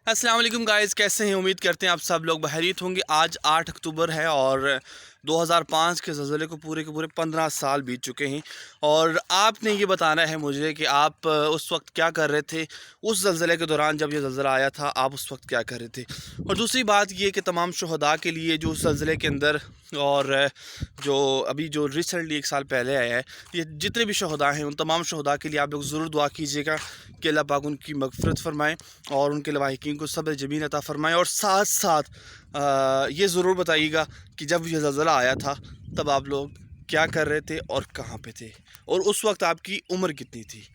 अस्सलाम वालेकुम गाइस, कैसे हैं? उम्मीद करते हैं आप सब लोग बहरीत होंगे। आज 8 अक्टूबर है और 2005 के ज़लज़ले को पूरे के पूरे 15 साल बीत चुके हैं। और आपने ये बताना है मुझे कि आप उस वक्त क्या कर रहे थे, उस ज़लज़ले के दौरान जब ये ज़लज़ला आया था आप उस वक्त क्या कर रहे थे। और दूसरी बात ये कि तमाम शुहदा के लिए जो उस ज़लज़ले के अंदर और जो अभी जो रिसेंटली 1 साल पहले आया है, ये जितने भी शुहदा हैं उन तमाम शुहदा के लिए आप लोग ज़रूर दुआ कीजिएगा कि अल्लाह पाक उनकी मग़फ़िरत फ़रमाएँ और उनके लवाहिकीन को सब्र जमील अता फ़रमाएँ। और साथ साथ ये ज़रूर बताइएगा कि जब ये ज़लज़ला आया था तब आप लोग क्या कर रहे थे और कहाँ पे थे, और उस वक्त आपकी उम्र कितनी थी।